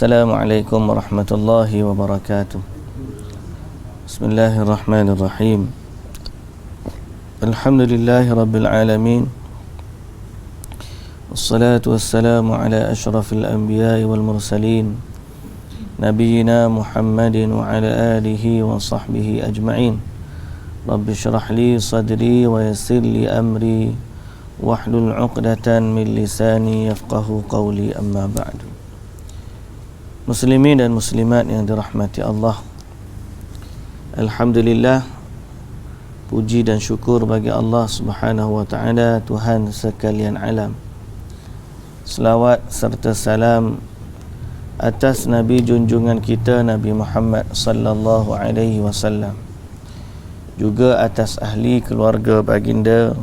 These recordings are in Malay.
Assalamualaikum warahmatullahi wabarakatuh. Bismillahirrahmanirrahim. Alhamdulillahi rabbil alamin. Wassalatu wassalamu ala ashrafil anbiya'i wal mursalin, nabiyyina Muhammadin wa ala alihi wa sahbihi ajma'in. Rabbi syrah li sadri wa yassir li amri wahlul 'uqdatan min lisani yafqahu qawli, amma ba'du. Muslimin dan muslimat yang dirahmati Allah, alhamdulillah, puji dan syukur bagi Allah Subhanahu wa taala, Tuhan sekalian alam. Selawat serta salam atas Nabi junjungan kita, Nabi Muhammad sallallahu alaihi wasallam, juga atas ahli keluarga baginda,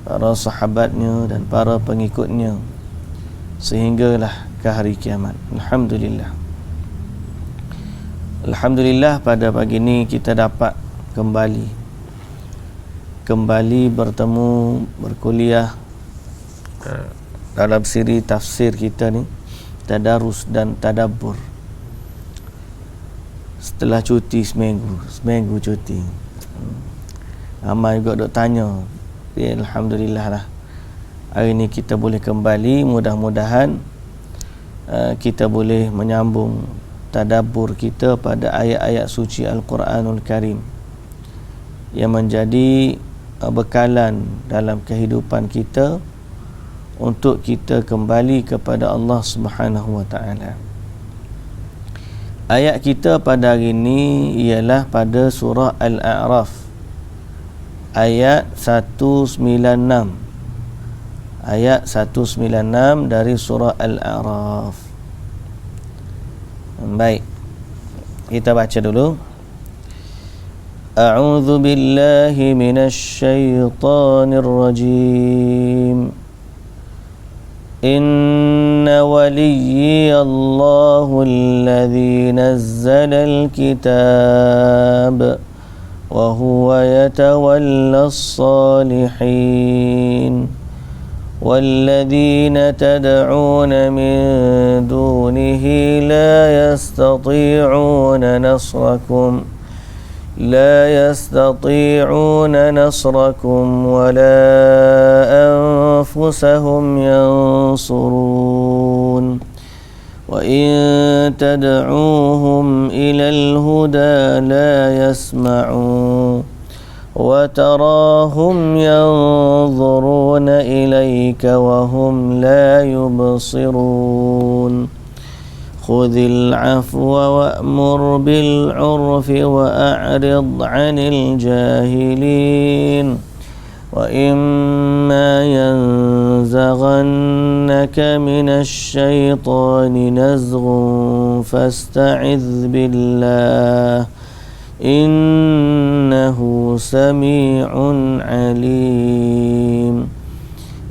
para sahabatnya dan para pengikutnya sehinggalah ke hari kiamat. Alhamdulillah, pada pagi ini kita dapat kembali bertemu, berkuliah dalam siri tafsir kita ni, tadarus dan tadabbur, setelah cuti seminggu cuti. Ramai juga duk tanya. Ya, alhamdulillah lah, hari ni kita boleh kembali. Mudah-mudahan kita boleh menyambung tadabbur kita pada ayat-ayat suci Al-Quranul Karim yang menjadi bekalan dalam kehidupan kita untuk kita kembali kepada Allah Subhanahu wa taala. Ayat kita pada hari ini ialah pada surah Al-A'raf, ayat 196. Ayat 196 dari surah Al-A'raf. Baik, kita baca dulu. A'udzu billahi minasy syaithanir rajim. Inna waliyallahu alladzi nazzala al-kitab wa huwa yatawalla as-salihin. والذين تدعون من دونه لا يستطيعون نصركم ولا أنفسهم ينصرون وإن تدعوهم إلى الهدى لا يسمعون وتراهم ينظرون إليك وهم لا يبصرون خذ العفو وأمر بالعرف وأعرض عن الجاهلين وإما ينزغنك من الشيطان نزغ فاستعذ بالله innahu sami'un alim.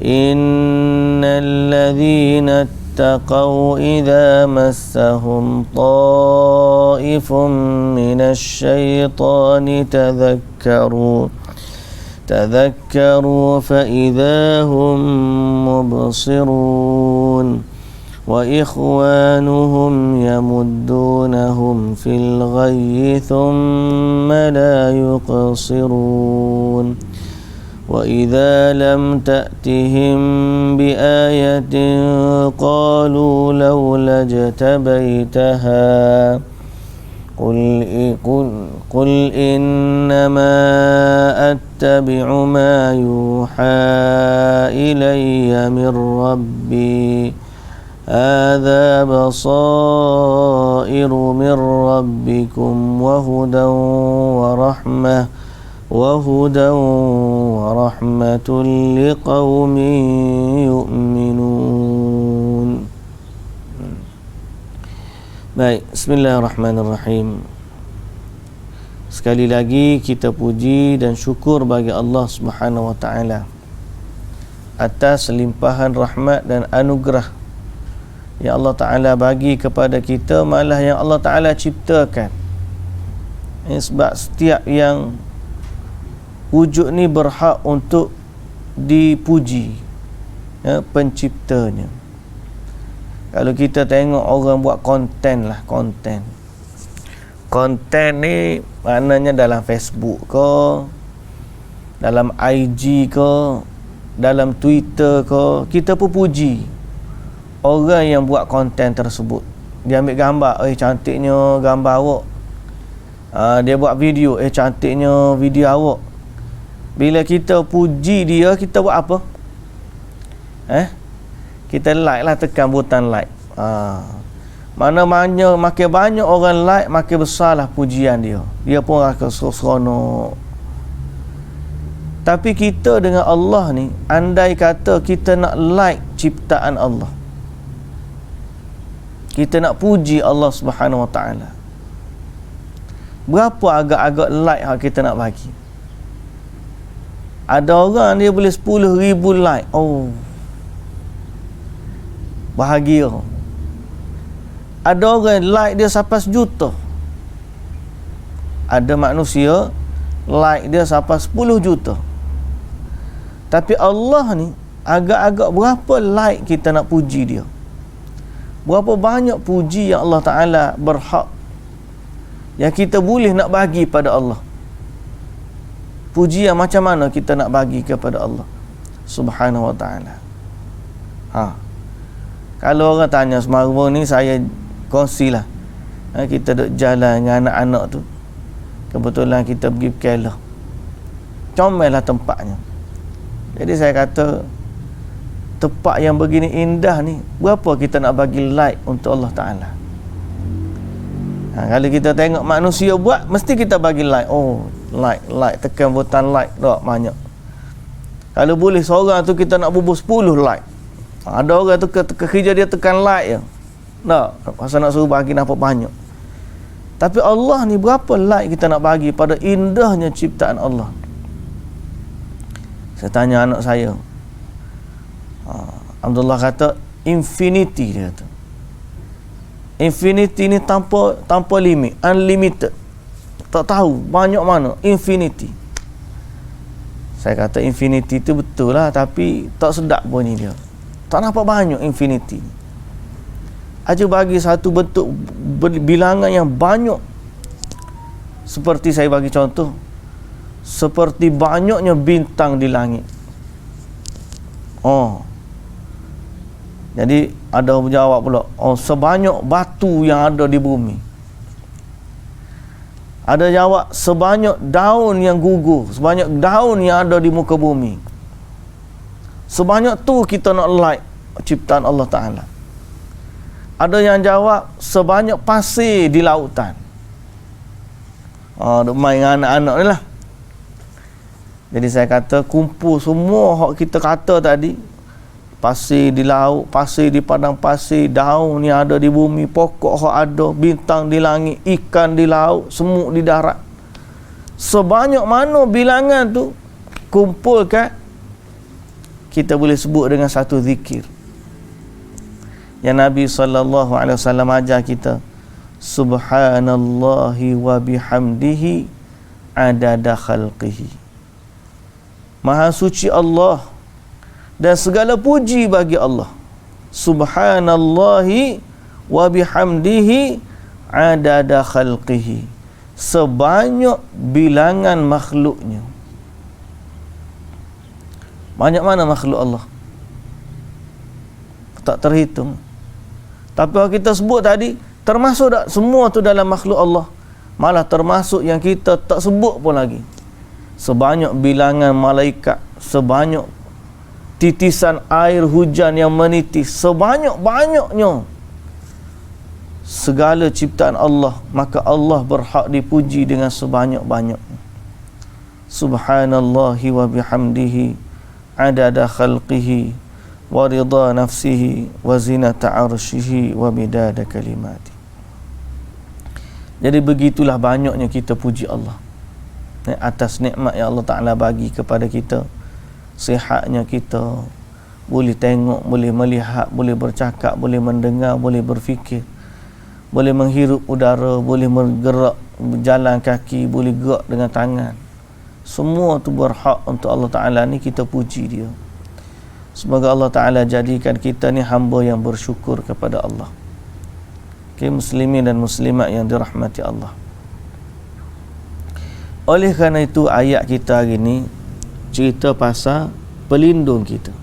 Innal ladzina ittaqaw idza massahum ta'ifun minasy syaitani tadhakkaru fa idza hum mubsirun wa ikhwanuhum yamuddunahum fil ghayyi thumma la yuqsirun wa idza lam ta'tihim bi ayatin qalu lawla jatabaitaha qul innama attabi'u ma yuha ilayya min rabbi هذا بصائر من ربكم وهدى ورحمة لقوم يؤمنون. Baik, bismillahirrahmanirrahim. Sekali lagi kita puji dan syukur bagi Allah Subhanahu wa taala atas limpahan rahmat dan anugerah yang Allah Ta'ala bagi kepada kita, malah yang Allah Ta'ala ciptakan. Sebab setiap yang wujud ni berhak untuk dipuji, penciptanya. Kalau kita tengok orang buat konten lah, konten ni maknanya dalam Facebook ke, dalam IG ke, dalam Twitter ke, kita pun puji orang yang buat konten tersebut. Dia ambil gambar, cantiknya gambar awak. Dia buat video, cantiknya video awak. Bila kita puji dia, kita buat apa? Kita like lah, tekan butang like. Mana makin banyak orang like, makin besarlah pujian dia. Dia pun rasa seronok. Tapi kita dengan Allah ni, andai kata kita nak like ciptaan Allah, kita nak puji Allah Subhanahu Wa Taala, berapa agak-agak like yang kita nak bagi? Ada orang dia boleh 10,000 like. Bahagia. Ada orang like dia sampai 1 juta. Ada manusia like dia sampai 10 juta. Tapi Allah ni agak-agak berapa like kita nak puji dia? Berapa banyak puji yang Allah Ta'ala berhak yang kita boleh nak bagi pada Allah? Puji yang macam mana kita nak bagi kepada Allah Subhanahu Wa Ta'ala? Kalau orang tanya semalam ni, saya kongsilah. Kita duduk jalan dengan anak-anak tu, kebetulan kita pergi Kelah, comel lah tempatnya. Jadi saya kata, tempat yang begini indah ni, berapa kita nak bagi like untuk Allah Ta'ala? Kalau kita tengok manusia buat, mesti kita bagi like. Like, tekan butang like, tak banyak. Kalau boleh seorang tu kita nak bubuh 10 like. Ada orang tu kerja dia tekan like je, tak pasal nak suruh bagi nampak banyak. Tapi Allah ni berapa like kita nak bagi pada indahnya ciptaan Allah? Saya tanya anak saya, Abdullah kata infinity, dia kata infinity ni tanpa limit, unlimited, tak tahu banyak mana infinity. Saya kata infinity tu betul lah, tapi tak sedap bunyi dia, tak nampak banyak infinity. Aja bagi satu bentuk bilangan yang banyak. Seperti saya bagi contoh, seperti banyaknya bintang di langit. Jadi ada menjawab pula, sebanyak batu yang ada di bumi. Ada jawab, sebanyak daun yang gugur, sebanyak daun yang ada di muka bumi. Sebanyak tu kita nak like ciptaan Allah Ta'ala. Ada yang jawab, sebanyak pasir di lautan. Duk main dengan anak-anak ni lah. Jadi saya kata, kumpul semua hak kita kata tadi, pasir di laut, pasir di padang pasir, daun yang ada di bumi, pokok hak ada, bintang di langit, ikan di laut, semut di darat. Sebanyak mana bilangan tu, kumpulkan, kita boleh sebut dengan satu zikir yang Nabi SAW ajar kita, subhanallahi wa bihamdihi adada khalqihi. Maha suci Allah dan segala puji bagi Allah. Subhanallahi wa bihamdihi adada khalqihi, sebanyak bilangan makhluknya. Banyak mana makhluk Allah? Tak terhitung. Tapi kalau kita sebut tadi, termasuk tak semua tu dalam makhluk Allah? Malah termasuk yang kita tak sebut pun lagi. Sebanyak bilangan malaikat, sebanyak titisan air hujan yang menitis, sebanyak-banyaknya segala ciptaan Allah, maka Allah berhak dipuji dengan sebanyak-banyaknya. Subhanallahi wa bihamdihi adada khalqihi wa ridha nafsihi wa zinata arshihi wa midada kalimati. Jadi begitulah banyaknya kita puji Allah atas nikmat yang Allah Ta'ala bagi kepada kita. Sihatnya kita, boleh tengok, boleh melihat, boleh bercakap, boleh mendengar, boleh berfikir, boleh menghirup udara, boleh bergerak, berjalan kaki, boleh gerak dengan tangan. Semua tu berhak untuk Allah Ta'ala ni kita puji dia. Semoga Allah Ta'ala jadikan kita ni hamba yang bersyukur kepada Allah. Muslimin dan muslimat yang dirahmati Allah. Oleh kerana itu ayat kita hari ni cerita pasal pelindung kita.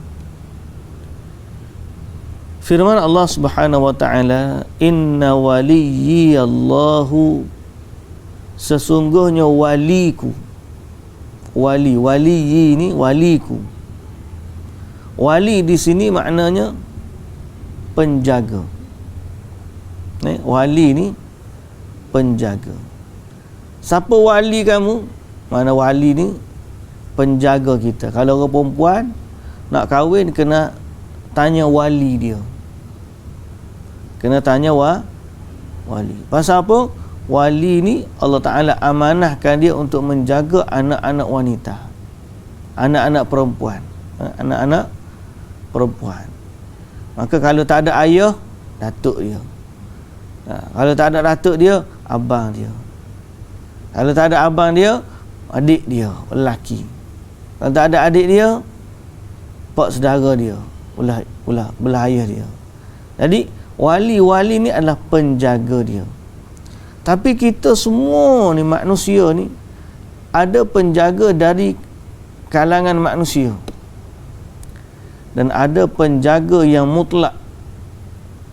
Firman Allah Subhanahu wa Ta'ala, inna waliyallahu, sesungguhnya waliku. Wali ni waliku. Wali di sini maknanya penjaga. Wali ni penjaga. Siapa wali kamu? Mana wali ni penjaga kita. Kalau orang perempuan nak kahwin, kena tanya wali dia. Kena tanya wali. Pasal apa? Wali ni Allah Ta'ala amanahkan dia untuk menjaga anak-anak wanita, anak-anak perempuan. Anak-anak perempuan. Maka kalau tak ada ayah, datuk dia. Kalau tak ada datuk dia, abang dia. Kalau tak ada abang dia, adik dia, lelaki. Kalau tak ada adik dia, pak saudara dia, belah ayah dia. Jadi wali ni adalah penjaga dia. Tapi kita semua ni manusia ni ada penjaga dari kalangan manusia, dan ada penjaga yang mutlak,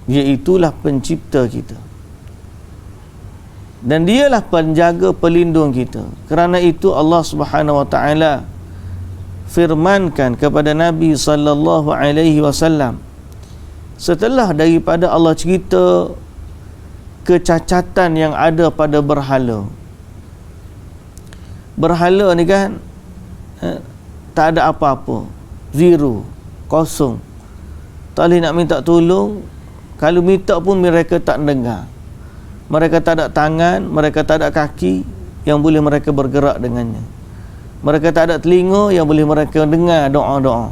iaitulah pencipta kita, dan dialah penjaga pelindung kita. Kerana itu Allah Subhanahu wa Ta'ala firmankan kepada Nabi sallallahu alaihi wasallam, setelah daripada Allah cerita kecacatan yang ada pada berhala. Berhala ni kan tak ada apa-apa, zero, kosong. Tak boleh nak minta tolong. Kalau minta pun mereka tak dengar. Mereka tak ada tangan, mereka tak ada kaki yang boleh mereka bergerak dengannya. Mereka tak ada telinga yang boleh mereka dengar doa-doa.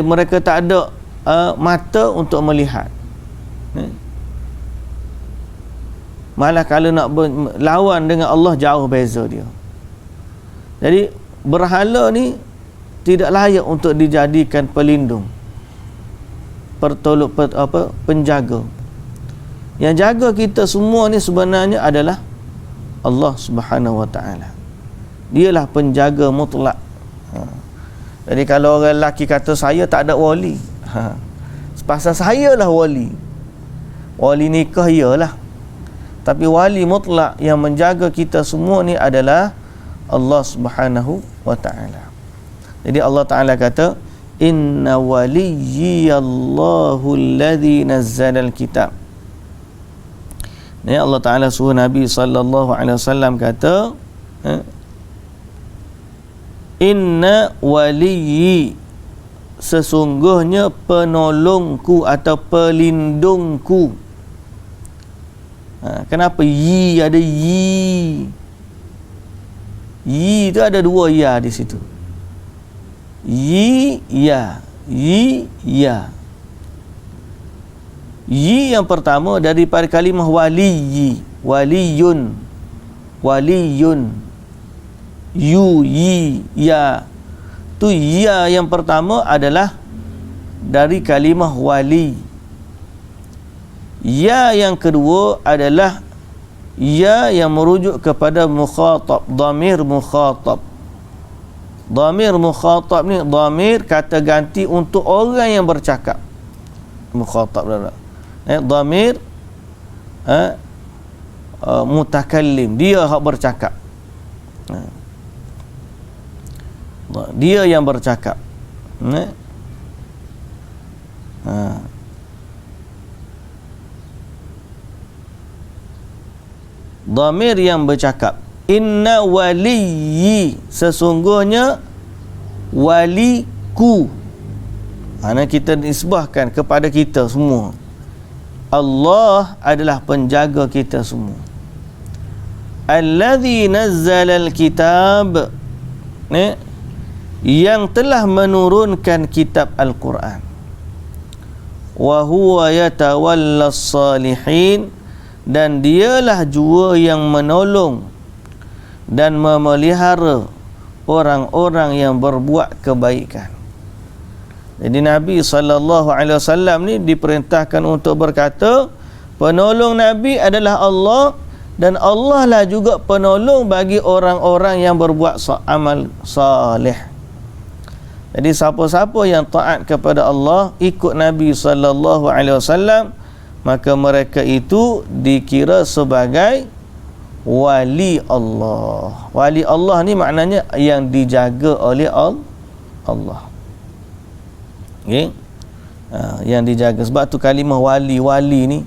Mereka tak ada mata untuk melihat. Malah kalau nak lawan dengan Allah, jauh beza dia. Jadi berhala ni tidak layak untuk dijadikan pelindung, penjaga. Yang jaga kita semua ni sebenarnya adalah Allah Subhanahu wa Ta'ala. Dialah penjaga mutlak. Jadi kalau orang lelaki kata saya tak ada wali, pasal saya lah wali. Wali nikah iyalah, tapi wali mutlak yang menjaga kita semua ni adalah Allah Subhanahu wa Ta'ala. Jadi Allah Ta'ala kata, inna waliyallahu alladhi nazzala al-kitab. Ni Allah Ta'ala suruh Nabi sallallahu alaihi wasallam kata, inna waliyyi, sesungguhnya penolongku atau pelindungku. Kenapa yi ada yi? Yi itu ada dua ya di situ. Yi ya, yi ya. Yi yang pertama daripada kalimah waliyi, waliyun, waliyun, yu, yi, ya. Tu ya yang pertama adalah dari kalimah wali. Ya yang kedua adalah ya yang merujuk kepada mukhatab, dhamir mukhatab. Dhamir mukhatab ni dhamir kata ganti untuk orang yang bercakap. Mukhatab dah. Dhamir mutakallim, dia hak bercakap. Dia yang bercakap. Dhamir yang bercakap. Inna waliyyi, sesungguhnya waliku. Mana kita nisbahkan kepada kita semua. Allah adalah penjaga kita semua. Alladhi nazzala al-kitab, yang telah menurunkan kitab Al-Quran. Wa huwa yatawallas salihin, dan dialah jua yang menolong dan memelihara orang-orang yang berbuat kebaikan. Jadi Nabi SAW ni diperintahkan untuk berkata, penolong Nabi adalah Allah, dan Allah lah juga penolong bagi orang-orang yang berbuat amal salih. Jadi siapa-siapa yang taat kepada Allah, ikut Nabi SAW, maka mereka itu dikira sebagai wali Allah. Wali Allah ni maknanya yang dijaga oleh Allah. Okay? Yang dijaga. Sebab tu kalimah wali ni,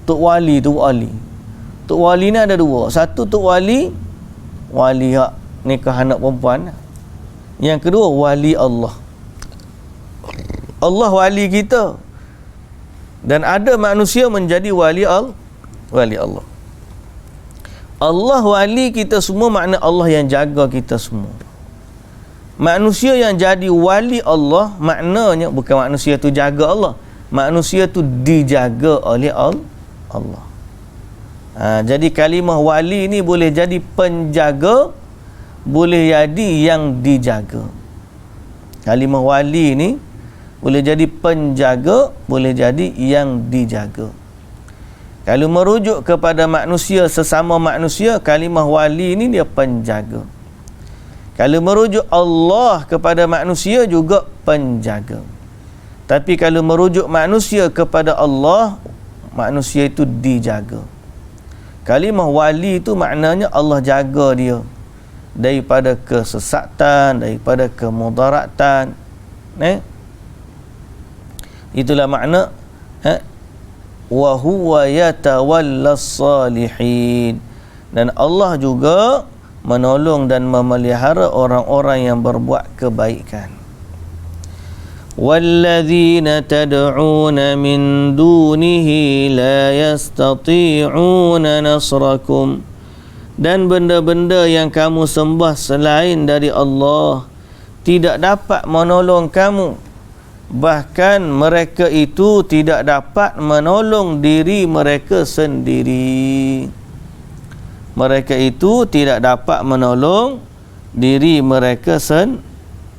Tok Wali tu wali. Tok Wali ni ada dua. Satu Tok Wali hak nikah anak perempuan. Yang kedua wali Allah. Allah wali kita. Dan ada manusia menjadi wali Allah. Allah wali kita semua, makna Allah yang jaga kita semua. Manusia yang jadi wali Allah, maknanya bukan manusia tu jaga Allah, manusia tu dijaga oleh Allah. Jadi kalimah wali ni boleh jadi penjaga, boleh jadi yang dijaga. Kalimah wali ni boleh jadi penjaga, boleh jadi yang dijaga. Kalau merujuk kepada manusia, sesama manusia, kalimah wali ni dia penjaga. Kalau merujuk Allah kepada manusia, juga penjaga. Tapi kalau merujuk manusia kepada Allah, manusia itu dijaga. Kalimah wali itu maknanya Allah jaga dia daripada kesesatan, daripada kemudaratan. Itulah makna wa huwa yatawallas salihin. Dan Allah juga menolong dan memelihara orang-orang yang berbuat kebaikan. Walladzina tad'una min dunihi la yastati'una nasrakum. Dan benda-benda yang kamu sembah selain dari Allah tidak dapat menolong kamu. Bahkan mereka itu tidak dapat menolong diri mereka sendiri. Mereka itu tidak dapat menolong diri mereka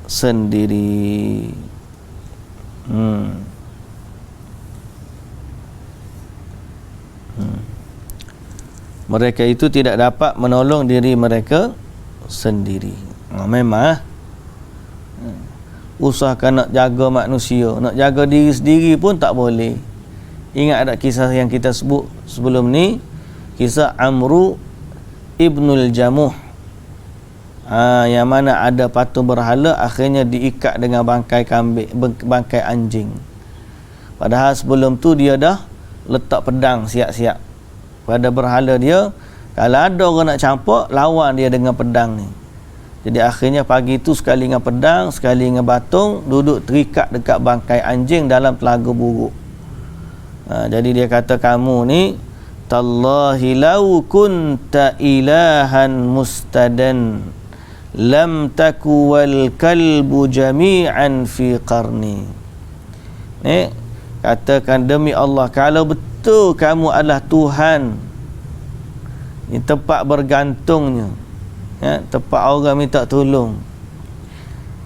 sendiri. Mereka itu tidak dapat menolong diri mereka sendiri. Memang usahakan nak jaga manusia, nak jaga diri sendiri pun tak boleh. Ingat ada kisah yang kita sebut sebelum ni, kisah Amru Ibnul Jamuh, yang mana ada patung berhala akhirnya diikat dengan bangkai kambing, bangkai anjing. Padahal sebelum tu dia dah letak pedang siap-siap pada berhala dia. Kalau ada orang nak campak, lawan dia dengan pedang ni. Jadi akhirnya pagi tu sekali dengan pedang, sekali dengan batung, duduk terikat dekat bangkai anjing dalam telaga buruk. Jadi dia kata, kamu ni tallahi law kunta ilahan mustadan lam taku wal kalbu jami'an fi qarni. Ni katakan, demi Allah, kalau betul kamu adalah Tuhan, ini tempat bergantungnya, tempat orang minta tolong,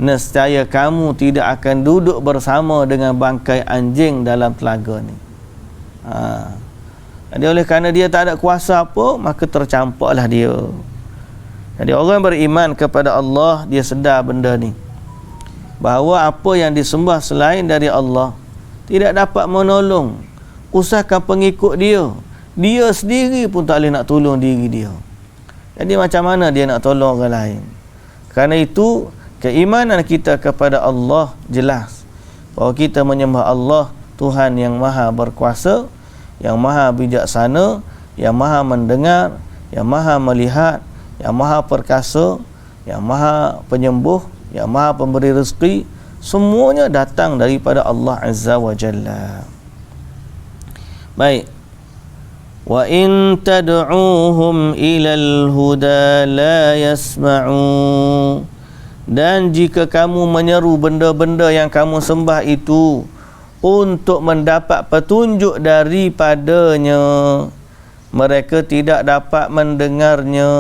nescaya kamu tidak akan duduk bersama dengan bangkai anjing dalam telaga ni. Jadi oleh kerana dia tak ada kuasa apa, maka tercampaklah dia. Jadi orang beriman kepada Allah, dia sedar benda ni, bahawa apa yang disembah selain dari Allah tidak dapat menolong. Usahakan pengikut dia, dia sendiri pun tak boleh nak tolong diri dia. Jadi macam mana dia nak tolong orang lain? Kerana itu keimanan kita kepada Allah jelas, bahawa kita menyembah Allah, Tuhan yang maha berkuasa, yang maha bijaksana, yang maha mendengar, yang maha melihat, yang maha perkasa, yang maha penyembuh, yang maha pemberi rezeki. Semuanya datang daripada Allah Azza wa Jalla. Baik. Wa in tad'uuhum ilal huda la yasma'u. Dan jika kamu menyeru benda-benda yang kamu sembah itu untuk mendapat petunjuk daripadanya, mereka tidak dapat mendengarnya.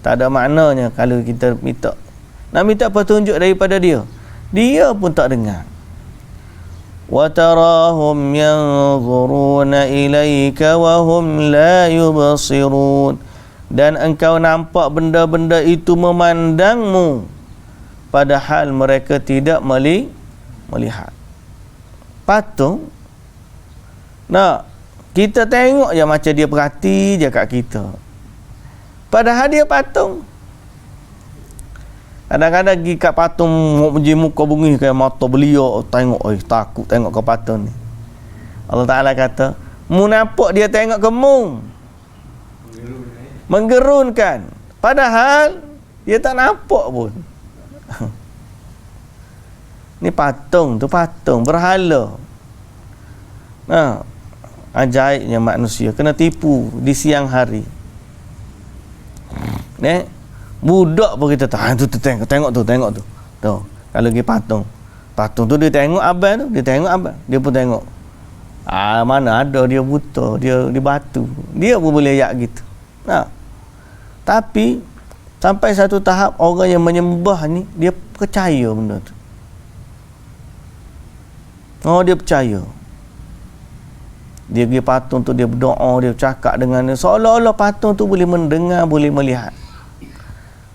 Tak ada maknanya kalau kita minta, nak minta petunjuk daripada dia, Dia pun tak dengar. Wa tarahum yanzuruna ilaika wa hum la yubsirun. Dan engkau nampak benda-benda itu memandangmu padahal mereka tidak melihat. Patung. Nah, kita tengok je macam dia perhati je kat kita. Padahal dia patung. Kadang-kadang pergi kat patung muka bunyi kayak mata beliau, tengok, takut tengok ke patung ni. Allah Ta'ala kata, mu nampak dia tengok ke mu, menggerunkan. Padahal dia tak nampak pun. Ni patung tu, patung berhala. Nah, ajaibnya manusia kena tipu di siang hari. Budak pun kita tahu tu tengok tu. Tu. Kalau pergi patung tu dia tengok abang tu, dia tengok abang, dia pun tengok. Mana ada dia buta, dia di batu. Dia pun boleh yak gitu. Nah. Tapi sampai satu tahap orang yang menyembah ni dia percaya benda tu. Dia percaya. Dia pergi patung tu, dia berdoa, dia cakap dengan dia, seolah-olah patung tu boleh mendengar, boleh melihat.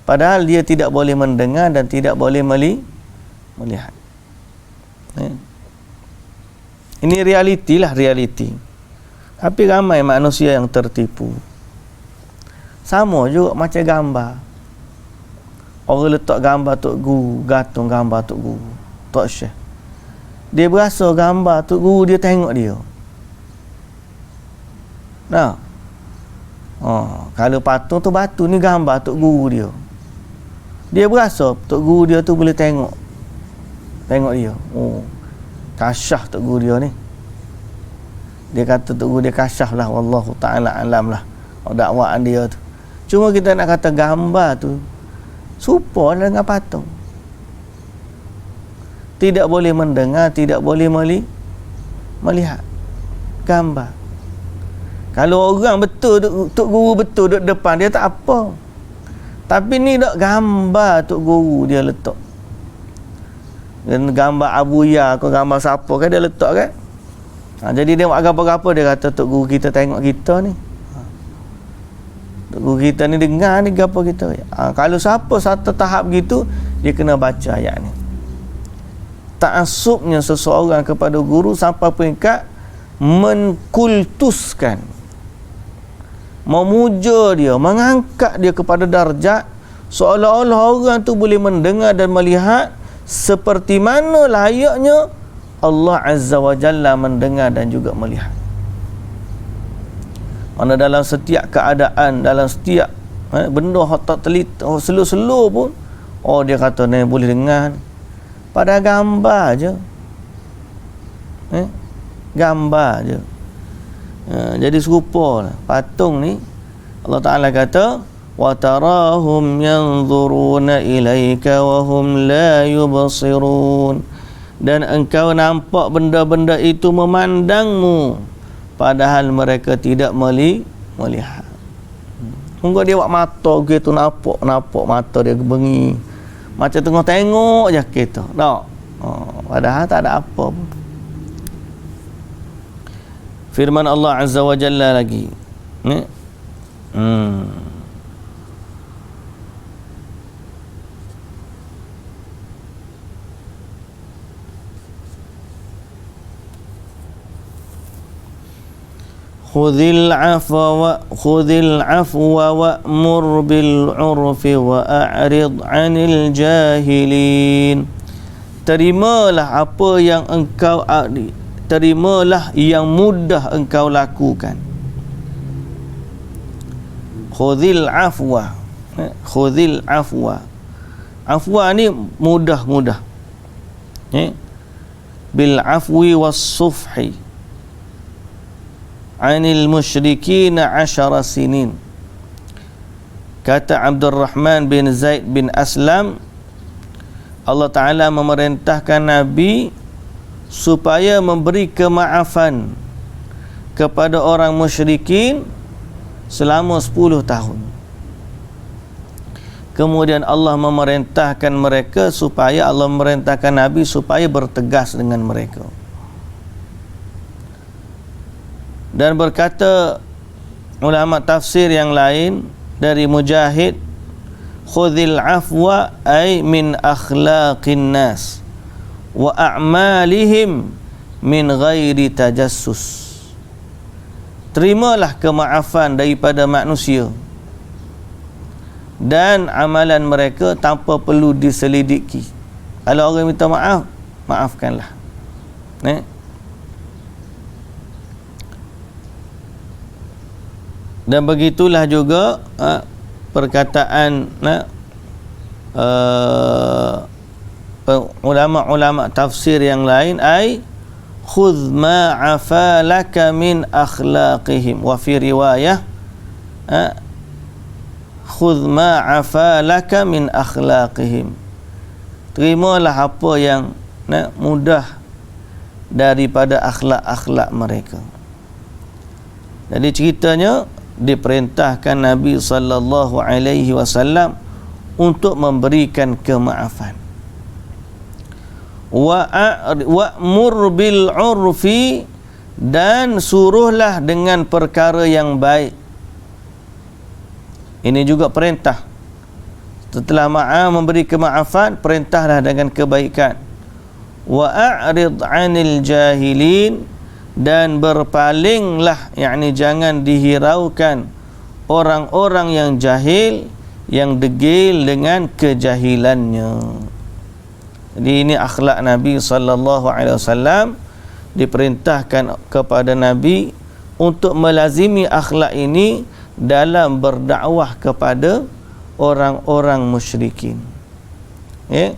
Padahal dia tidak boleh mendengar dan tidak boleh melihat. Ini realiti lah, realiti. Tapi ramai manusia yang tertipu. Sama juga macam gambar. Orang letak gambar Tok Guru, gantung gambar Tok Guru, Tok Syekh. Dia berasa gambar Tok Guru dia tengok dia. Nah. Kalau patung tu batu, ni gambar Tok Guru dia. Dia berasa Tok Guru dia tu boleh tengok dia. Kasyaf Tok Guru dia ni. Dia kata Tok Guru dia kasyaf lah, wallahu ta'ala alam lah dakwaan dia tu. Cuma kita nak kata gambar tu serupa dengan patung. Tidak boleh mendengar, tidak boleh melihat gambar. Kalau orang betul, Tok Guru betul duduk depan dia tak apa. Tapi ni tak gambar Tok Guru dia letak. Dan gambar Abuya ke gambar siapa kan dia letak kan. Jadi dia buat apa-apa dia kata Tok Guru kita tengok kita ni. Tok Guru kita ni dengar ni apa kita. Kalau siapa satu tahap gitu dia kena baca ayat ni. Ta'assubnya seseorang kepada guru sampai peringkat menkultuskan, memuja dia, mengangkat dia kepada darjat seolah-olah orang tu boleh mendengar dan melihat seperti mana layaknya Allah Azza wa Jalla mendengar dan juga melihat. Mana dalam setiap keadaan, dalam setiap benda tak teliti, slow pun dia kata ni boleh dengar. Pada gambar je. Gambar je. Jadi serupa lah. Patung ni Allah Ta'ala kata wa tarahum yanzuruna ilaika wa hum la yubsirun. Dan engkau nampak benda-benda itu memandangmu padahal mereka tidak melihat. Mungkin dia buat mata gitu nampak mata dia bengi. Macam tengah tengok je kita. Tak. Padahal tak ada apa pun. Firman Allah Azza wa Jalla lagi. Khudhil afwa wa'mur bil 'urfi wa a'rid 'anil jahilin. Terimalah apa yang engkau terimalah yang mudah engkau lakukan. Khudhil afwa. Khudhil afwa. Afwa ni mudah-mudah. Bil afwi was sufhi. Anil musyrikin 10 sinin. Kata Abdul Rahman bin Zaid bin Aslam, Allah Ta'ala memerintahkan Nabi supaya memberi kemaafan kepada orang musyrikin selama 10 tahun. Kemudian Allah memerintahkan mereka supaya Allah memerintahkan Nabi supaya bertegas dengan mereka. Dan berkata ulama tafsir yang lain dari Mujahid, khudhil afwa ay min akhlaqin nas wa a'malihim min ghairi tajassus. Terimalah kemaafan daripada manusia dan amalan mereka tanpa perlu diselidiki. Kalau orang minta maaf, maafkanlah. Dan begitulah juga perkataan ulama-ulama tafsir yang lain, ay khudh ma afalaka min akhlaqihim, wa fi riwayah khudh ma afalaka min akhlaqihim. Terimalah apa yang mudah daripada akhlak-akhlak mereka. Jadi ceritanya diperintahkan Nabi sallallahu alaihi wasallam untuk memberikan kemaafan. Wa'mur bil 'urfi, dan suruhlah dengan perkara yang baik. Ini juga perintah. Setelah memberi kemaafan, perintahlah dengan kebaikan. Wa'rid 'anil jahilin, dan berpalinglah, yakni jangan dihiraukan orang-orang yang jahil, yang degil dengan kejahilannya. Jadi ini akhlak Nabi sallallahu alaihi wasallam. Diperintahkan kepada Nabi untuk melazimi akhlak ini dalam berdakwah kepada orang-orang musyrikin. Ya.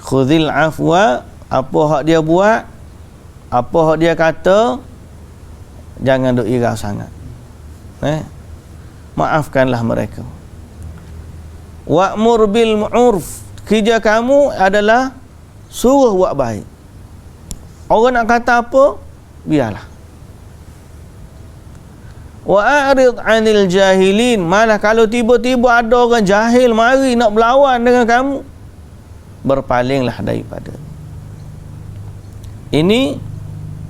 Khudhil afwa, apa hak dia buat, apa hak dia kata, jangan duk ira sangat. Maafkanlah mereka. Wa'mur bil 'urf, kerja kamu adalah suruh buat baik. Orang nak kata apa, biarlah. Wa'rid 'anil jahilin, malah kalau tiba-tiba ada orang jahil mari nak berlawan dengan kamu, berpalinglah daripada. Ini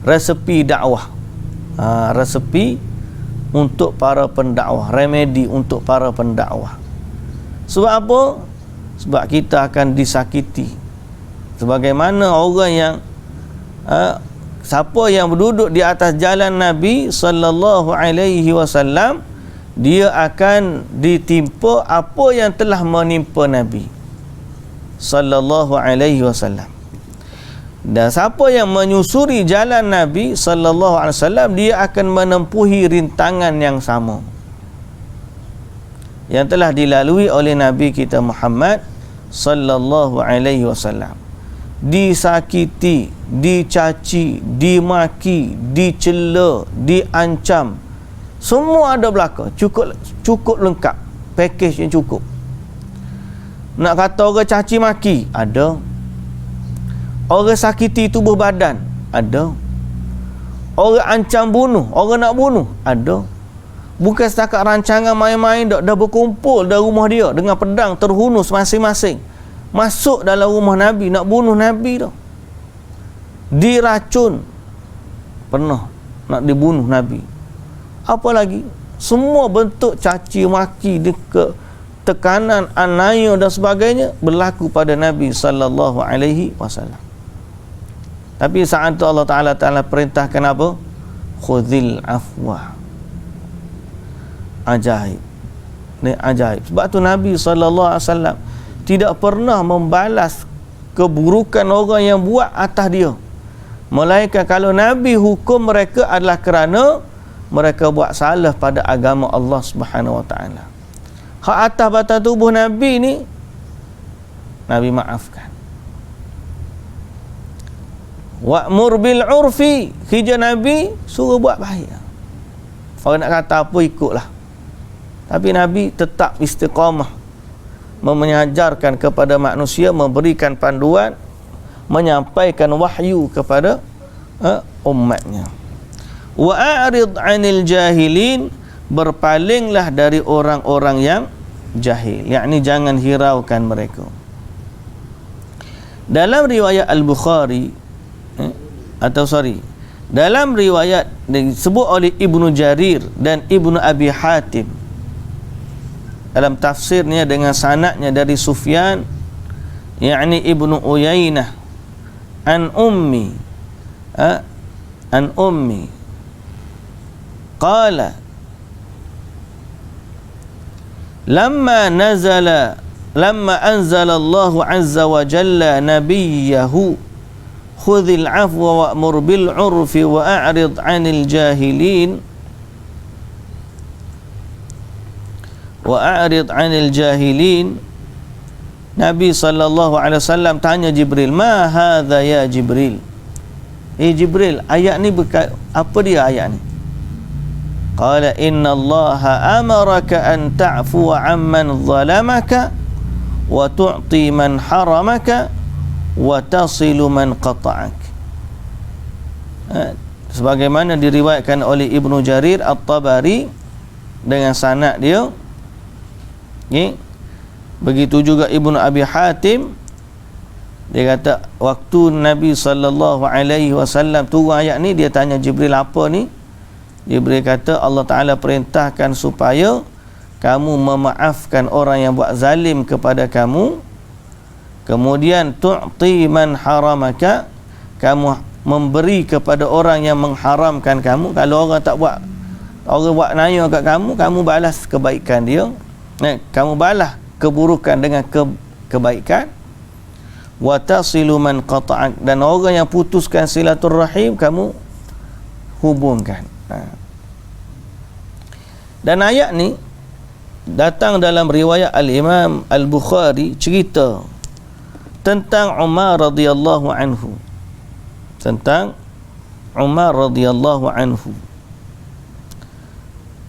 resepi dakwah, resepi untuk para pendakwah, remedi untuk para pendakwah. Sebab apa? Sebab kita akan disakiti. Sebagaimana orang yang siapa yang berduduk di atas jalan Nabi sallallahu alaihi wasallam, dia akan ditimpa apa yang telah menimpa Nabi sallallahu alaihi wasallam. Dan siapa yang menyusuri jalan Nabi sallallahu alaihi wasallam, dia akan menempuhi rintangan yang sama yang telah dilalui oleh Nabi kita Muhammad sallallahu alaihi wasallam. Disakiti, dicaci, dimaki, dicela, diancam, semua ada belaka. Cukup lengkap, package yang cukup. Nak kata orang caci maki, ada. Orang sakiti tubuh badan, ada. Orang ancam bunuh, orang nak bunuh, ada. Bukan setakat rancangan main-main, dah berkumpul dalam rumah dia dengan pedang terhunus masing-masing, masuk dalam rumah Nabi nak bunuh Nabi dah. Diracun, pernah nak dibunuh Nabi. Apa lagi? Semua bentuk caci maki, tekanan, aniaya dan sebagainya berlaku pada Nabi sallallahu alaihi wasallam. Tapi saat itu Allah Ta'ala perintahkan apa? Khudhil afwa. Ajaib. Ini ajaib. Sebab tu Nabi sallallahu alaihi wasallam tidak pernah membalas keburukan orang yang buat atas dia, melainkan kalau Nabi hukum mereka adalah kerana mereka buat salah pada agama Allah Subhanahu wa taala. Hak atas batas tubuh Nabi ni Nabi maafkan. Wa'mur bil 'urfi, kerja Nabi suruh buat baik. Orang nak kata apa ikutlah. Tapi Nabi tetap istiqamah mengajarkan kepada manusia, memberikan panduan, menyampaikan wahyu kepada umatnya. Wa'rid 'anil jahilin, berpalinglah dari orang-orang yang jahil, yakni jangan hiraukan mereka. Dalam riwayat Al-Bukhari dalam riwayat disebut oleh Ibnu Jarir dan Ibnu Abi Hatim dalam tafsirnya dengan sanadnya dari Sufyan, yakni Ibnu Uyainah an ummi qala lamma anzala Allahu azza wa jalla nabiyahu khudhil afwa wa'mur bil 'urfi wa a'rid 'anil jahilin Nabi sallallahu alaihi wasallam tanya Jibril, ma hadza ya Jibril? Jibril, ayat ni apa dia ayat ni? Qala inna Allaha amaraka an ta'fuwa 'amman zalamaka wa tu'ti man haramaka wa tasilu man qata'ak. Sebagaimana diriwayatkan oleh Ibnu Jarir At-Tabari dengan sanad dia. Begitu juga Ibnu Abi Hatim, dia kata waktu Nabi sallallahu alaihi wasallam turun ayat ni, dia tanya Jibril, apa ni? Jibril kata Allah Ta'ala perintahkan supaya kamu memaafkan orang yang buat zalim kepada kamu, kemudian tu'ti man haramaka, kamu memberi kepada orang yang mengharamkan kamu. Kalau orang buat naya kat kamu, kamu balas kebaikan dia, kamu balas keburukan dengan kebaikan. Wa tasilu man qata'ak, dan orang yang putuskan silaturrahim kamu hubungkan. Dan ayat ni datang dalam riwayat Al-Imam Al-Bukhari, cerita tentang Umar radhiyallahu anhu.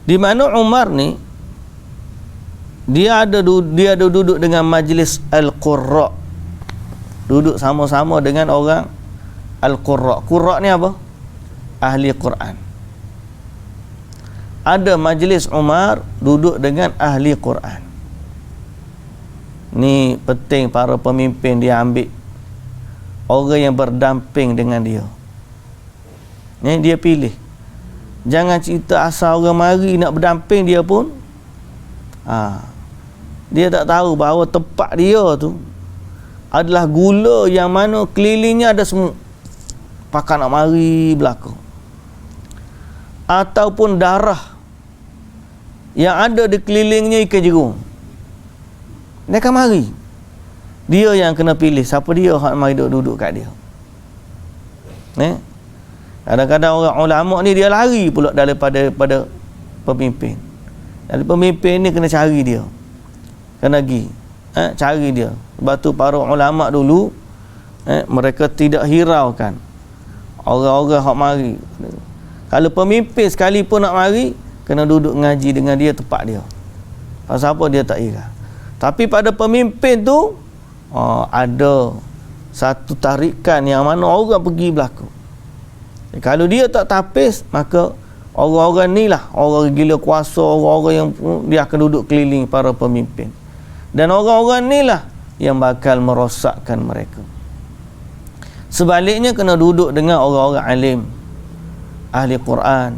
Di mana Umar ni dia ada duduk dengan majlis Al-Qurra, duduk sama-sama dengan orang Al-Qurra. Qurra ni apa? Ahli Quran. Ada majlis Umar duduk dengan ahli Quran. Ni penting para pemimpin dia ambil orang yang berdamping dengan dia. Ni dia pilih. Jangan cerita asal orang mari nak berdamping dia pun. Dia tak tahu bahawa tempat dia tu adalah gula yang mana kelilingnya ada semut. Pakar nak mari belaka. Ataupun darah yang ada di kelilingnya ikan jerung. Dia akan mari. Dia yang kena pilih siapa dia yang mari duduk kat dia. Kadang-kadang orang ulama ni dia lari pula daripada pemimpin. Jadi pemimpin ni kena cari dia. Kena pergi. Cari dia. Sebab tu para ulama dulu mereka tidak hiraukan orang-orang hak mari. Kalau pemimpin sekalipun nak mari, kena duduk ngaji dengan dia tempat dia. Pasal apa dia tak hira. Tapi pada pemimpin tu ada satu tarikan yang mana orang pergi belakang. Kalau dia tak tapis, maka orang-orang ni lah orang gila kuasa, orang-orang yang dia akan duduk keliling para pemimpin. Dan orang-orang ni lah yang bakal merosakkan mereka. Sebaliknya kena duduk dengan orang-orang alim, ahli Quran,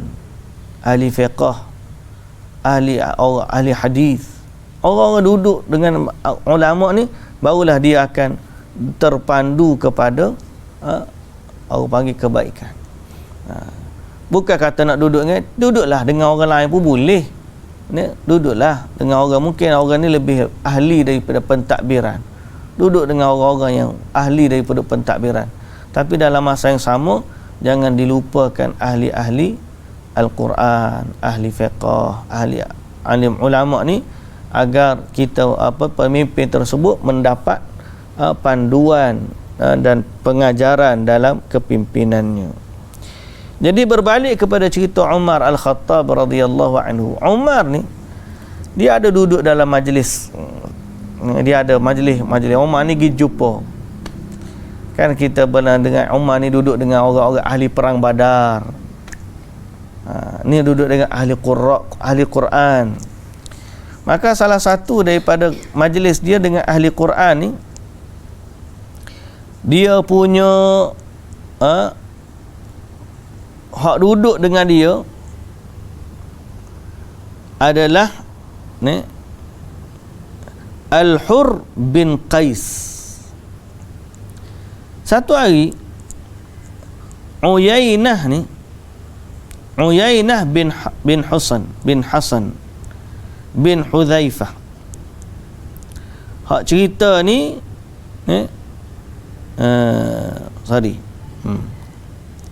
ahli fiqh, ahli hadis. Orang-orang duduk dengan ulama ni, barulah dia akan terpandu kepada orang panggil kebaikan. Bukan kata nak duduklah dengan orang lain pun boleh. Duduklah dengan orang, mungkin orang ni lebih ahli daripada pentadbiran. Duduk dengan orang-orang yang ahli daripada pentadbiran. Tapi dalam masa yang sama, jangan dilupakan ahli-ahli Al-Quran, ahli fiqh, ahli alim ulama ni, agar kita pemimpin tersebut mendapat panduan dan pengajaran dalam kepimpinannya. Jadi berbalik kepada cerita Umar Al-Khattab radhiyallahu anhu. Umar ni dia ada duduk dalam majlis. Dia ada majlis Umar ni pergi jumpa. Kan kita pernah dengar Umar ni duduk dengan orang-orang ahli perang Badar. Ni duduk dengan ahli Quran. Maka salah satu daripada majlis dia dengan ahli Quran ni, dia punya hak duduk dengan dia adalah ni Al-Hur bin Qais. Satu hari Uyainah bin Hasan bin Hudzaifah, hak cerita ni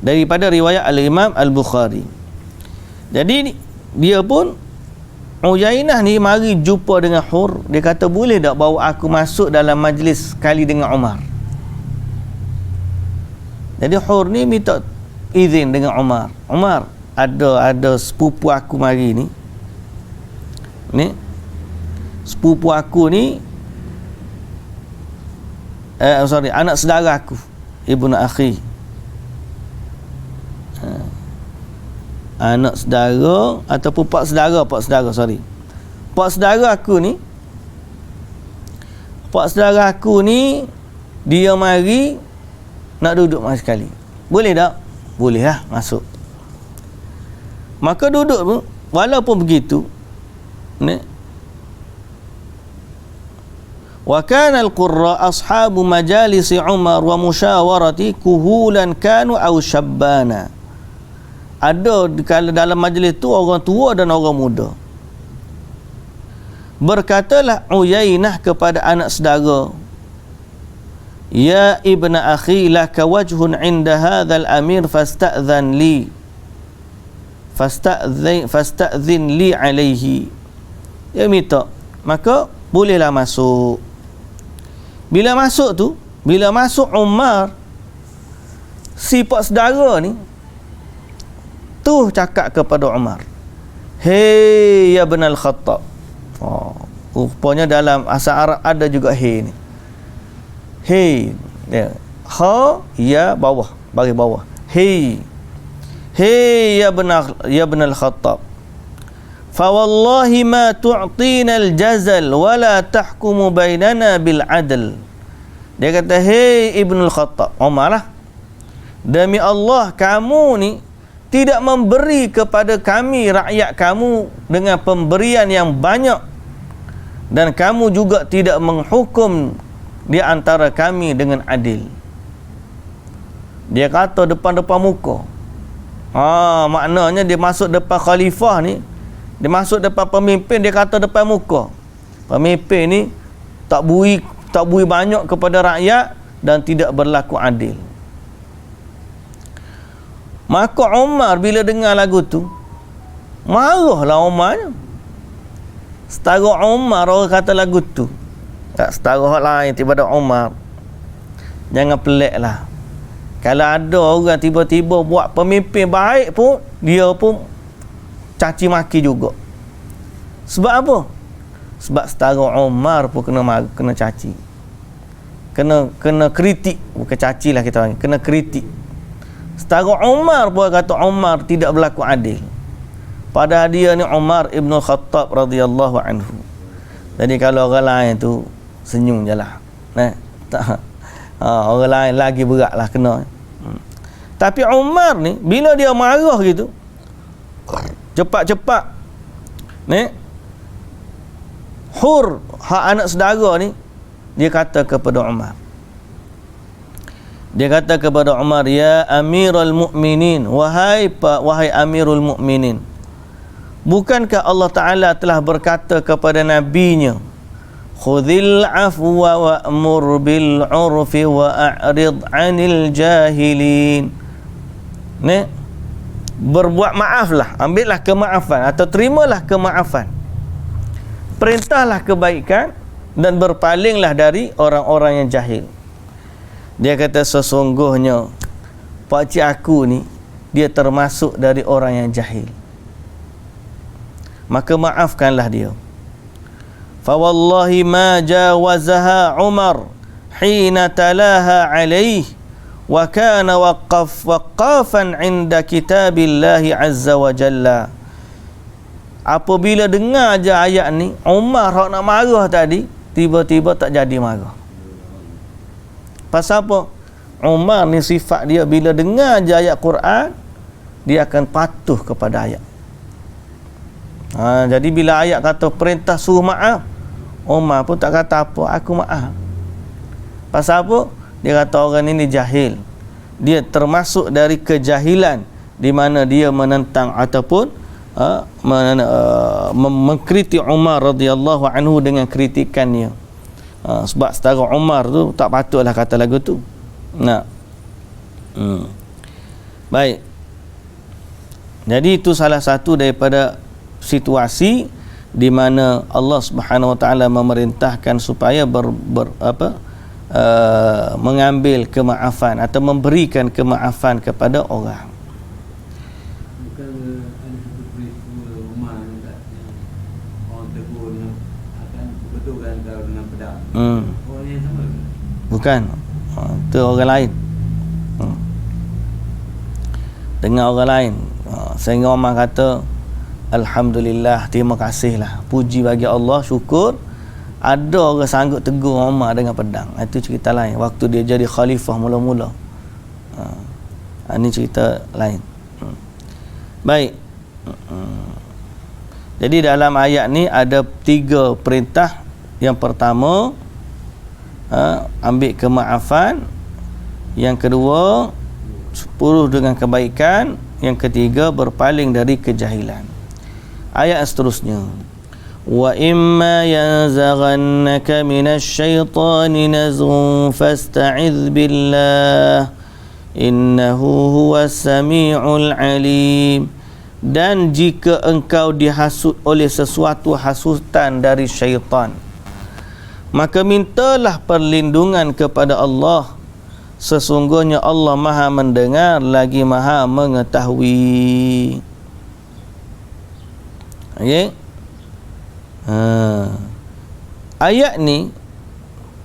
daripada riwayat Al-Imam Al-Bukhari. Jadi dia pun, Uyainah ni mari jumpa dengan Hur. Dia kata, boleh tak bawa aku masuk dalam majlis sekali dengan Umar? Jadi Hur ni minta izin dengan Umar. Umar, ada sepupu aku mari ni. Sepupu aku ni anak saudara aku, ibnu akhi, anak saudara ataupun pak saudara aku ni dia mari nak duduk mari sekali. Boleh tak? Boleh lah, masuk. Maka duduk pun, walaupun begitu wa kana al-qurra ashabu majalisi Umar wa musyawarati kuhulan kanu aw syabbana. Ada kalau dalam majlis tu orang tua dan orang muda. Berkatalah Uyainah kepada anak saudara, ya ibna akhi laka wajhun inda hadzal amir fasta'dhan li alaihi. Dia minta, maka bolehlah masuk. Bila masuk Umar, si pak saudara ni tu cakap kepada Umar, hei ya ibn al-Khattab. Rupanya dalam bahasa Arab ada juga hei ni. Hei, ha ya bawah, bagi bawah. Hei ya ibn al-Khattab, fa wallahi ma tu'tina al-jazal wa la tahkumu bainana bil adl. Dia kata, hei Ibnu Al-Khattab, Umar lah, demi Allah kamu ni tidak memberi kepada kami rakyat kamu dengan pemberian yang banyak, dan kamu juga tidak menghukum di antara kami dengan adil. Dia kata depan-depan muka. Maknanya dia masuk depan khalifah ni, dia masuk depan pemimpin, dia kata depan muka. Pemimpin ni tak beri banyak kepada rakyat dan tidak berlaku adil. Maka Umar bila dengar lagu tu, marahlah Umar. Setara Umar orang kata lagu tu, tak setara hal lain daripada Umar. Jangan pelik lah. Kalau ada orang tiba-tiba buat pemimpin baik pun, dia pun caci maki juga. Sebab apa? Sebab setara Umar pun kena caci. Kena kritik, bukan caci lah kita panggil, kena kritik. Setara Umar pun kata Umar tidak berlaku adil. Padahal dia ni Umar Ibn Khattab radhiyallahu anhu. Jadi kalau orang lain tu senyum je lah. Orang lain lagi berat lah kena. Tapi Umar ni bila dia marah gitu, cepat-cepat Hur, hak anak saudara ni, dia kata kepada Umar. Dia kata kepada Umar, ya Amirul Mukminin, wahai Amirul Mukminin, bukankah Allah Ta'ala telah berkata kepada nabinya, khudhil afwa wa'mur bil urfi wa'rid 'anil jahilin. Berbuat maaflah, ambillah kemaafan atau terimalah kemaafan. Perintahlah kebaikan dan berpalinglah dari orang-orang yang jahil. Dia kata, sesungguhnya pakcik aku ni dia termasuk dari orang yang jahil, maka maafkanlah dia. Fa wallahi ma jawazaha Umar hina talaha alaihi wa kana waqafan 'inda kitabillahi azza wa jalla. apabila dengar je ayat ni, Umar hak nak marah tadi tiba-tiba tak jadi marah. Pasal apa? Umar ni sifat dia bila dengar je ayat Quran, dia akan patuh kepada ayat. Jadi bila ayat kata perintah suruh maaf, Umar pun tak kata apa, aku maaf. Pasal apa? Dia kata orang ini jahil. Dia termasuk dari kejahilan di mana dia menentang ataupun mengkritik Umar radhiyallahu anhu dengan kritikannya. Sebab setara Umar tu tak patutlah kata lagu tu. Baik. Jadi itu salah satu daripada situasi di mana Allah Subhanahu wa taala memerintahkan supaya mengambil kemaafan atau memberikan kemaafan kepada orang. Bukan ada satu peristiwa rumah dekat orang tegur akan betulkan kau dengan pedang. Orang yang sama ke? Bukan. Itu orang lain. Dengan orang lain. Sehingga Umar kata, alhamdulillah, terima kasihlah, puji bagi Allah, syukur ada orang sanggup tegur Umar dengan pedang. Itu cerita lain waktu dia jadi khalifah mula-mula. Ini cerita lain. Baik. Jadi dalam ayat ni ada 3 perintah. Yang pertama, ambil kemaafan. Yang kedua, 10 dengan kebaikan. Yang ketiga, berpaling dari kejahilan. Ayat seterusnya, wa imma yanzaghannaka minasyaitani nazghun fasta'idz billah innahu huwas samiul alim. Dan jika engkau dihasut oleh sesuatu hasutan dari syaitan, maka mintalah perlindungan kepada Allah. Sesungguhnya Allah Maha mendengar lagi Maha mengetahui. Okey. Ayat ni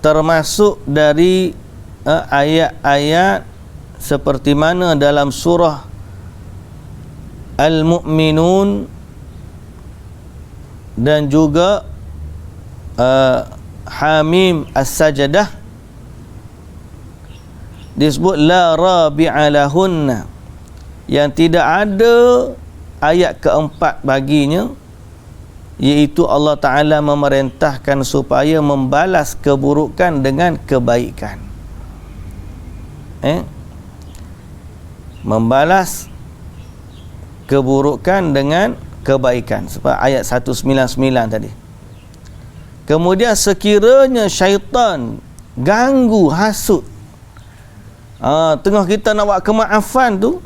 termasuk dari ayat-ayat seperti mana dalam surah Al-Mu'minun dan juga Hamim As-Sajdah disebut la rabi'a lahunna, yang tidak ada ayat keempat baginya, iaitu Allah Ta'ala memerintahkan supaya membalas keburukan dengan kebaikan. Membalas keburukan dengan kebaikan, sebab ayat 199 tadi. Kemudian sekiranya syaitan ganggu, hasut, tengah kita nak buat kemaafan tu,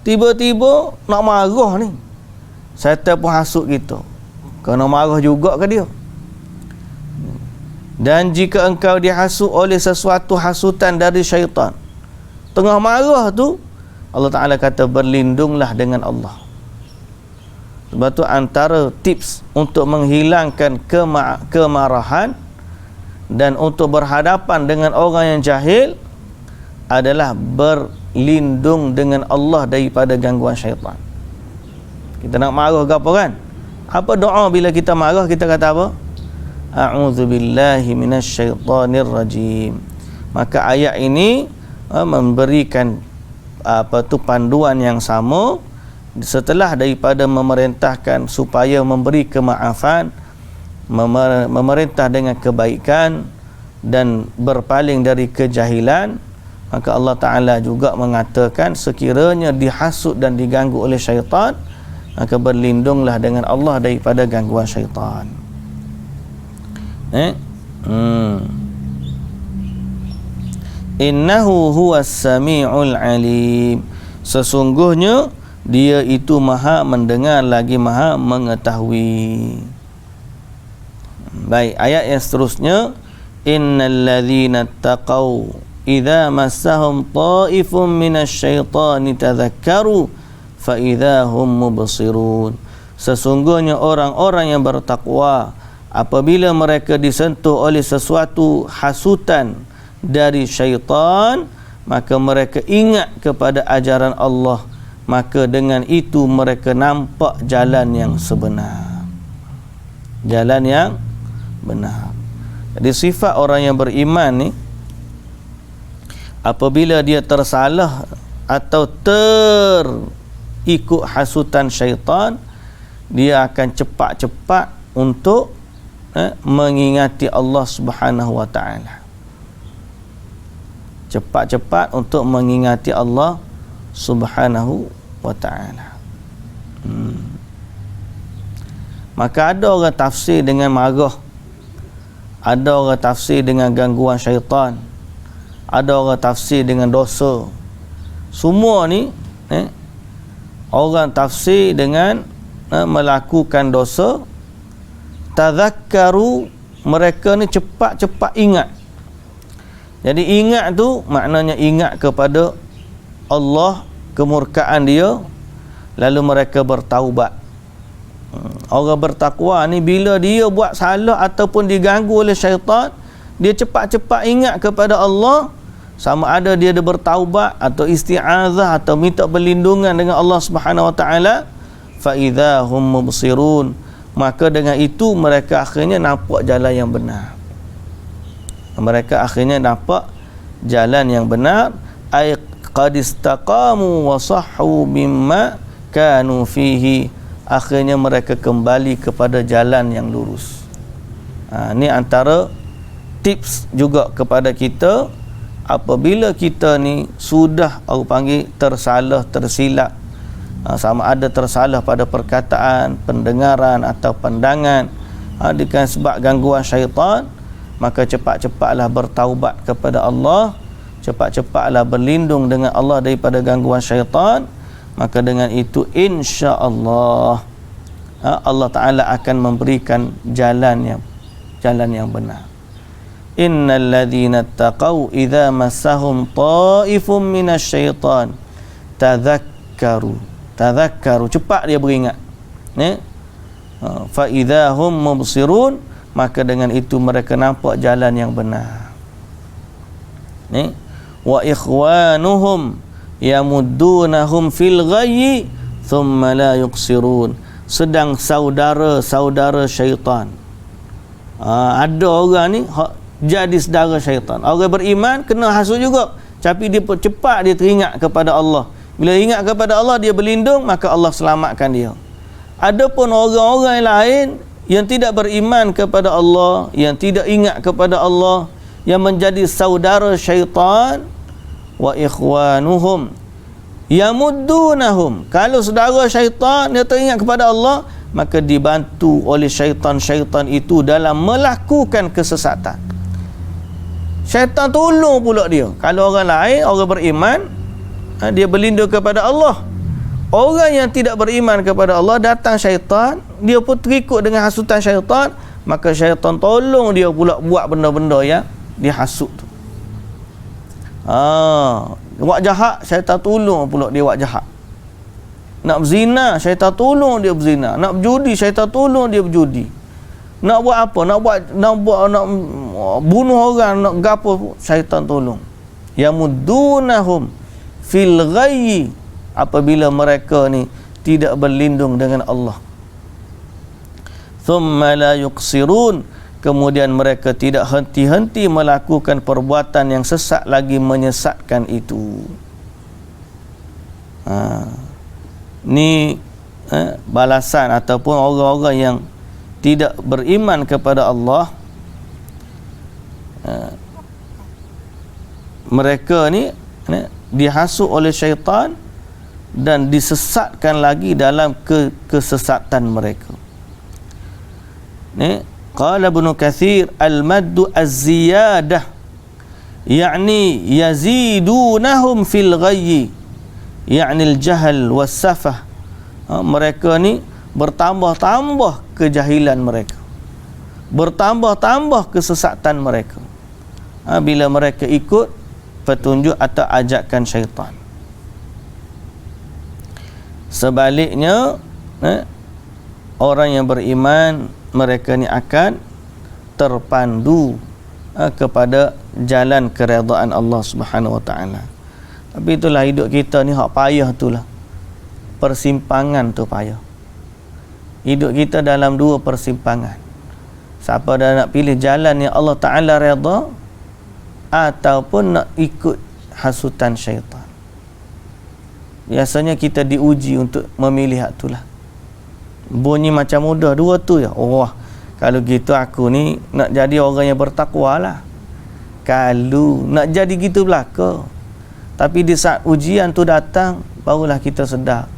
tiba-tiba nak marah ni, syaitan pun hasut kita, kena marah juga ke dia. Dan jika engkau dihasut oleh sesuatu hasutan dari syaitan, tengah marah tu, Allah Ta'ala kata berlindunglah dengan Allah. Sebab tu antara tips untuk menghilangkan kemarahan dan untuk berhadapan dengan orang yang jahil adalah berlindung dengan Allah daripada gangguan syaitan. Kita nak marah ke apa kan? Apa doa bila kita marah? Kita kata apa? A'udzubillahi minasyaitonir rajim. Maka ayat ini memberikan panduan yang sama. Setelah daripada memerintahkan supaya memberi kemaafan, memerintah dengan kebaikan dan berpaling dari kejahilan, maka Allah Ta'ala juga mengatakan sekiranya dihasut dan diganggu oleh syaitan, maka berlindunglah dengan Allah daripada gangguan syaitan. Innahu huwas sami'ul alim. Sesungguhnya dia itu Maha mendengar lagi Maha mengetahui. Baik, ayat yang seterusnya, innal ladzina taqaw idza massahum ta'ifun minasyaitani tadhakkaru fa idza hum mubsirun. Sesungguhnya orang-orang yang bertakwa, apabila mereka disentuh oleh sesuatu hasutan dari syaitan, maka mereka ingat kepada ajaran Allah maka dengan itu mereka nampak jalan yang sebenar. Jalan yang benar. Jadi sifat orang yang beriman ni, apabila dia tersalah atau terikut hasutan syaitan, dia akan cepat-cepat untuk mengingati Allah Subhanahu wa taala. Cepat-cepat untuk mengingati Allah Subhanahu wa taala. Maka ada orang tafsir dengan marah, ada orang tafsir dengan gangguan syaitan, ada orang tafsir dengan dosa. Semua ni orang tafsir dengan melakukan dosa. Tazakkaru, mereka ni cepat-cepat ingat. Jadi ingat tu maknanya ingat kepada Allah, kemurkaan dia, lalu mereka bertaubat. Orang bertakwa ni bila dia buat salah ataupun diganggu oleh syaitan, dia cepat-cepat ingat kepada Allah, sama ada dia bertaubat atau isti'azah atau minta perlindungan dengan Allah Subhanahu wa taala, fa idzahum mubsirun, maka dengan itu mereka akhirnya nampak jalan yang benar. Mereka akhirnya nampak jalan yang benar, ay qad istaqamu wa sahhu mimma kanu fihi, akhirnya mereka kembali kepada jalan yang lurus. Ini antara tips juga kepada kita apabila kita ni sudah orang panggil tersalah, tersilap, sama ada tersalah pada perkataan, pendengaran atau pandangan, dengan sebab gangguan syaitan, maka cepat-cepatlah bertaubat kepada Allah, cepat-cepatlah berlindung dengan Allah daripada gangguan syaitan. Maka dengan itu insya-Allah Allah Ta'ala akan memberikan jalan yang benar. Innal ladzina taqaw idza massahum ta'ifun minasyaitan tadhakkaru, cepat dia beringat, fa idzahum mubsirun, maka dengan itu mereka nampak jalan yang benar. Wa ikhwanuhum yamuddunahum fil ghayyi thumma la yuqsirun, sedang saudara-saudara syaitan. Ada orang ni jadi saudara syaitan. Orang beriman kena hasut juga, tapi dia cepat dia teringat kepada Allah. Bila ingat kepada Allah, dia berlindung, maka Allah selamatkan dia. Adapun orang-orang lain yang tidak beriman kepada Allah, yang tidak ingat kepada Allah, yang menjadi saudara syaitan, wa ikhwanuhum yamuddunahum, kalau saudara syaitan dia teringat kepada Allah, maka dibantu oleh syaitan-syaitan itu dalam melakukan kesesatan. Syaitan tolong pula dia. Kalau orang lain, orang beriman, dia berlindung kepada Allah. Orang yang tidak beriman kepada Allah, datang syaitan, dia pun terikut dengan hasutan syaitan, maka syaitan tolong dia pula buat benda-benda yang dia hasut tu. Buat jahat, syaitan tolong pula dia buat jahat. Nak berzina, syaitan tolong dia berzina. Nak berjudi, syaitan tolong dia berjudi. Nak buat apa? Nak bunuh orang, nak gapo, syaitan tolong. Yamuddunahum fil ghayyi, apabila mereka ni tidak berlindung dengan Allah. Thumma la yuqsirun, kemudian mereka tidak henti-henti melakukan perbuatan yang sesat lagi menyesatkan itu. Ni balasan ataupun orang-orang yang tidak beriman kepada Allah, mereka ni dihasut oleh syaitan dan disesatkan lagi dalam kesesatan mereka. Ni qala Ibnu Katsir, al-maddu az-ziyadah, yakni yazidunahum fil ghayyi, yakni al-jahl was-safah. Mereka ni bertambah-tambah kejahilan mereka, bertambah-tambah kesesatan mereka bila mereka ikut petunjuk atau ajakan syaitan. Sebaliknya, orang yang beriman, mereka ni akan terpandu kepada jalan keredaan Allah Subhanahu wa taala. Tapi itulah hidup kita ni hak payah itulah. persimpangan tu payah. Hidup kita dalam dua persimpangan. Siapa dah nak pilih jalan yang Allah Ta'ala redha ataupun nak ikut hasutan syaitan. Biasanya kita diuji untuk memilih hak itulah. Bunyi macam mudah, dua tu ya. Oh, kalau gitu aku ni nak jadi orang yang bertakwa lah. Kalau nak jadi gitu belaka. Tapi di saat ujian tu datang, barulah kita sedar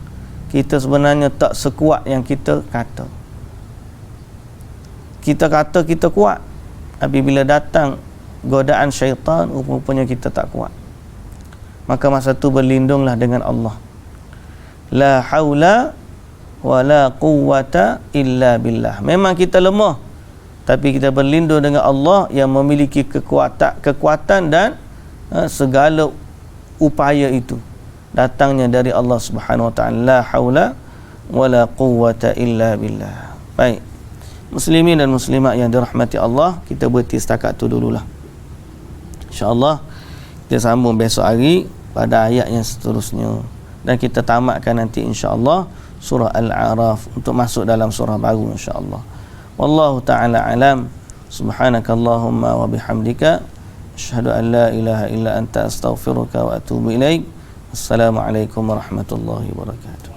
kita sebenarnya tak sekuat yang kita kata. Kita kata kita kuat, tapi bila datang godaan syaitan, rupanya kita tak kuat. Maka masa tu berlindunglah dengan Allah. La haula wa la quwwata illa billah. Memang kita lemah, tapi kita berlindung dengan Allah yang memiliki kekuatan dan segala upaya itu datangnya dari Allah Subhanahu wa taala. La haula wala quwwata illa billah. Baik. Muslimin dan muslimat yang dirahmati Allah, kita berhenti setakat tu dululah. Insya-Allah kita sambung besok hari pada ayat yang seterusnya, dan kita tamatkan nanti insya-Allah surah Al-A'raf untuk masuk dalam surah baru insya-Allah. Wallahu taala alam. Subhanakallahumma wa bihamdika asyhadu an la ilaha illa anta astaghfiruka wa atubu ilaik. Assalamualaikum warahmatullahi wabarakatuh.